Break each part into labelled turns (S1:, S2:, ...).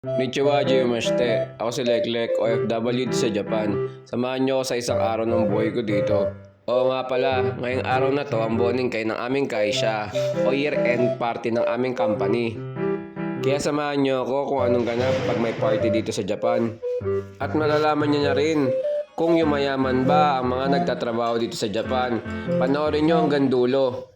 S1: Konnichiwa, Jiyomashite. Ako si Leklek, OFW dito sa Japan. Samahan niyo ako sa isang araw ng buhay ko dito. Oo nga pala, ngayong araw na to ang bonningkai ng aming kaisha o year-end party ng aming company. Kaya samahan niyo ako kung anong ganap pag may party dito sa Japan. At malalaman niyo na rin kung yumayaman ba ang mga nagtatrabaho dito sa Japan. Panoorin niyo hanggang dulo.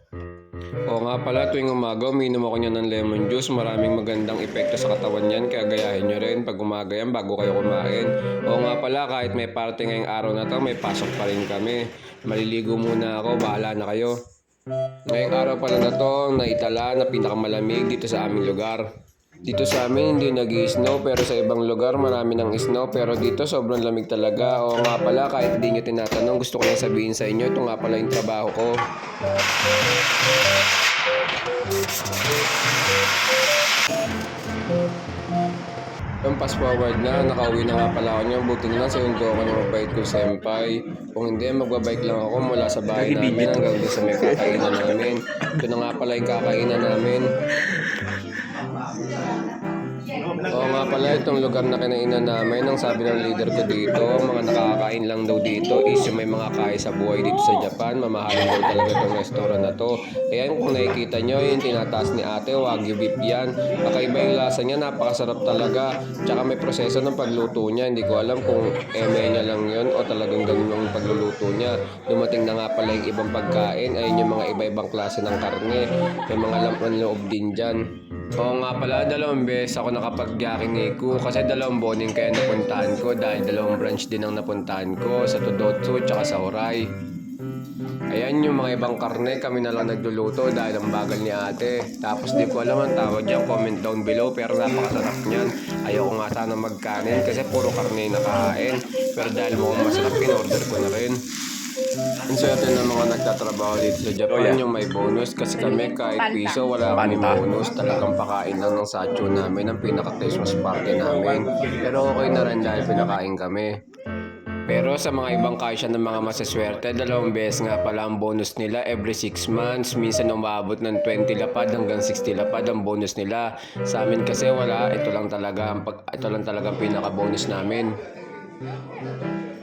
S1: Oo nga pala, tuwing umaga uminom ako niya ng lemon juice. Maraming magandang epekto sa katawan yan, kaya gayahin nyo rin pag umaga yan bago kayo kumain. Oo nga pala, kahit may party ngayong araw na to, may pasok pa rin kami. Maliligo muna ako, bahala na kayo. Ngayong araw pala na to, naitala na pinakamalamig dito sa aming lugar. Dito sa amin hindi nag-i-snow, pero sa ibang lugar marami ng snow, pero dito sobrang lamig talaga. Oo nga pala, kahit hindi nyo tinatanong, gusto ko lang sabihin sa inyo, ito nga pala yung trabaho ko. Yung fast forward na, nakauwi na nga pala ako niya. Buti na lang sa yung ko ng mabait ko senpai. Kung hindi, magbabike lang ako mula sa bahay namin hanggang sa may kakainan namin. Ito na nga pala yung kakainan namin. Oo nga pala, itong lugar na kinainan namin, ang sabi ng leader ko dito, mga nakakain lang daw dito is yung may mga kaya sa buhay dito sa Japan. Mamahalin daw talaga itong restaurant na to. Kaya kung nakikita nyo, yung tinataas ni ate, wagyu beef yan. Kakaiba yung lasa niya, napakasarap talaga. Tsaka may proseso ng pagluto niya. Hindi ko alam kung eme niya lang yun o talagang ganun yung pagluluto niya. Dumating na nga pala yung ibang pagkain, ayun yung mga iba-ibang klase ng karne. May mga laman loob din dyan. Oo nga pala, 2 beses ako nakapag-yakiniku kasi 2 boning kaya napuntahan ko dahil 2 branch din ang napuntahan ko sa Todotsu tsaka sa Horai. Ayan yung mga ibang karne, kami na lang nagluluto dahil ang bagal ni ate. Tapos di ko alam ang tawag dyan, comment down below, pero napakasarap niyan. Ayoko nga sana magkanin kasi puro karne yung nakahain. Pero dahil mukhang masarap, in-order ko na rin. Ang swerte ng mga nagtatrabaho dito sa Japan, yung may bonus kasi kami kahit piso wala kami bonus, talagang pakain lang ng sacho namin ang pinaka-Christmas party namin. Pero okay na rin dahil pinakain kami. Pero sa mga ibang kasya ng mga masaswerte, 2 beses nga pala ang bonus nila every 6 months. Minsan umabot ng 20 lapad hanggang 60 lapad ang bonus nila. Sa amin kasi wala, ito lang talaga ang pinaka-bonus namin.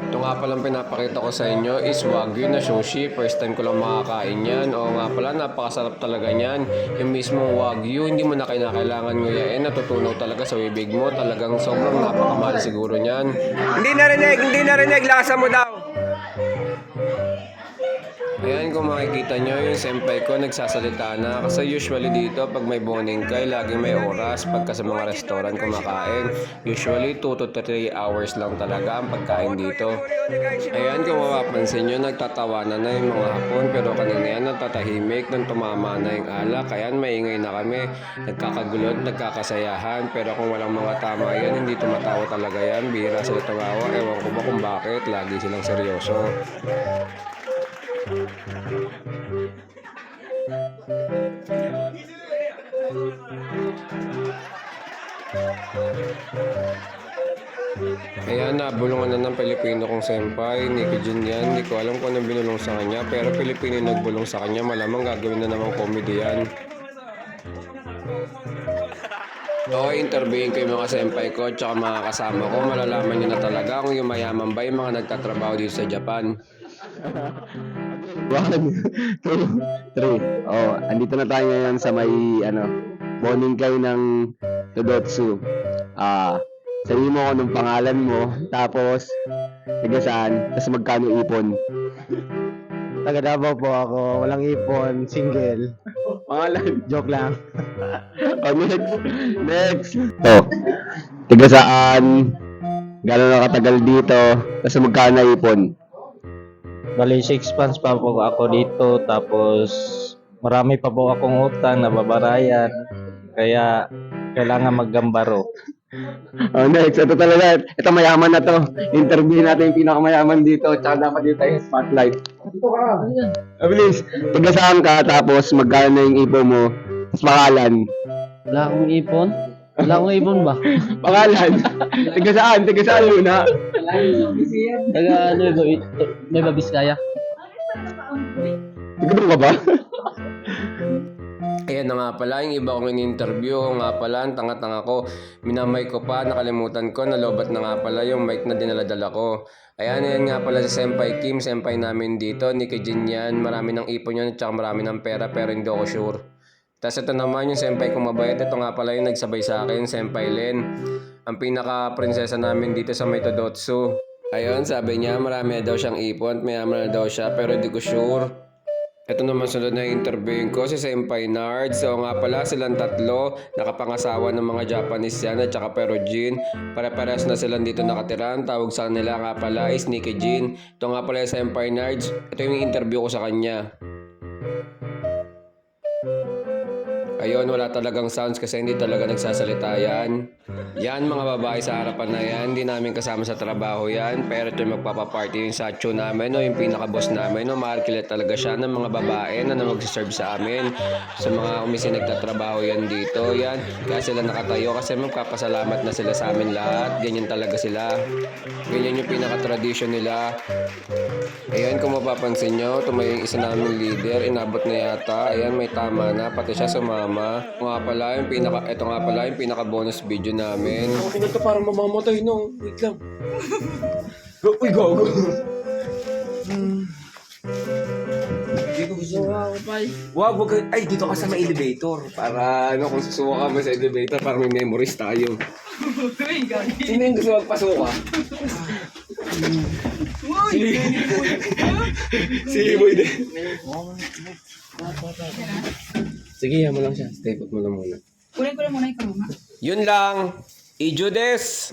S1: Ito nga palang pinapakita ko sa inyo is wagyu na sushi. First time ko lang makakain yan. Oo nga pala, napakasarap talaga yan. Yung mismong wagyu, hindi mo na kailangan nguyain. Natutunaw talaga sa bibig mo. Talagang sobrang napakamahal siguro niyan. Hindi narinig. Lasa mo daw. Ayan, kung makikita nyo, yung senpai ko nagsasalita na. Kasi usually dito, pag may bonningkai, laging may oras. Pagka sa mga restaurant kumakain, usually 2 to 3 hours lang talaga ang pagkain dito. Ayan, kung mapapansin nyo, nagtatawanan na yung mga hapon. Pero kanina yan, nagtatahimik nang tumama na yung alak. Ayan, maingay na kami. Nagkakagulot, nagkakasayahan. Pero kung walang mga tama yan, hindi tumatawa talaga yan. Bihira sila tumawa. Ewan ko ba kung bakit. Lagi silang seryoso. Ayan, nabulungan na ng Pilipino kong senpai, Nico Jun yan. Hindi ko alam kung anong binulong sa kanya, pero Pilipino yung nagbulong sa kanya. Malamang gagawin na namang comedy yan. Oo, interviewin ko yung mga senpai ko at mga kasama ko. Malalaman nyo na talaga kung yung mayaman ba yung mga nagtatrabaho dito sa Japan.
S2: 1, 2, 3. Oh, andito na tayo ngayon sa may bonningkai ng Todotsu. Sabihin mo kung anong pangalan mo, tapos taga saan, tapos magkano ipon.
S3: Taga Davao po ako, walang ipon, single.
S2: Pangalan?
S3: Joke lang.
S2: Oh, next. Oh, taga saan, gano'n na katagal dito, tapos magkano ipon.
S3: Bali, 6 months pa po ako dito, tapos marami pa po akong utang na babarayan. Kaya kailangan maggambaro.
S2: Oh, next. Ito talaga. Ito mayaman na to. Interview natin yung pinakamayaman dito. Tsaka dapat dito tayo sa spotlight. Dito ka. Bilis. Taga saan ka, tapos magkano na yung ipon mo. Tapos pangalan.
S4: Wala akong ipon? Wala akong ipon ba?
S2: Pangalan. Taga saan? Taga saan muna?
S4: Taga Nueva Vizcaya.
S2: Taga doon ka ba?
S1: Ayan na nga pala, yung iba kong in-interview nga pala, ang tanga-tanga ko. Minamay ko pa, nakalimutan ko, nalobat na nga pala yung mic na dinaladala ko. Ayan nga pala si Senpai Kim, senpai namin dito, ni Kijin yan. Marami ng ipon yun at saka marami ng pera pero hindi ako sure. Tapos ito naman yung senpai kong mabait, ito nga pala yung nagsabay sa akin, Senpai Len. Ang pinaka-prinsesa namin dito sa May Todotsu. Ayun, sabi niya marami na daw siyang ipon at mayaman na daw siya pero hindi ko sure. Ito naman sunod na interviewin ko si Senpai Nard. So nga pala silang tatlo, nakapangasawa ng mga Japanese yan at saka Perujin. Pare-pares na silang dito nakatiran. Tawag sa nila nga pala is Nikki Jin. Ito nga pala si Senpai Nard. Ito yung interview ko sa kanya. Ayun, wala talagang sounds kasi hindi talaga nagsasalita yan. Yan, mga babae sa harapan na yan. Hindi namin kasama sa trabaho yan. Pero ito yung magpapaparty yung sacho namin, no? Yung pinaka-boss namin. No? Maarkilit talaga siya ng mga babae na mag-serve sa amin. Sa mga umisi nagtatrabaho yan dito. Yan, kaya sila nakatayo kasi magpapasalamat na sila sa amin lahat. Ganyan talaga sila. Ganyan yung pinaka-tradisyon nila. Ayan, kung mapapansin nyo, tumayo yung isa naming leader. Inabot na yata. Ayan, may tama na. Pati siya sumama. Ito nga pala yung pinaka-bonus video namin.
S5: Okay na ito parang mamamatay, no? Wait lang. Uy, go. Hindi ko gusto. Wow, wag ka. Ay, dito ka sa may elevator.
S1: Para kung susuka ka mo sa elevator, para may memories tayo.
S5: Sino yung gusto magpasuka?
S1: Si Boy din. Sige, yan mo lang siya. Stay put mo lang muna.
S6: Kunin ko lang muna yung karunga.
S1: Yun lang. Ijudes!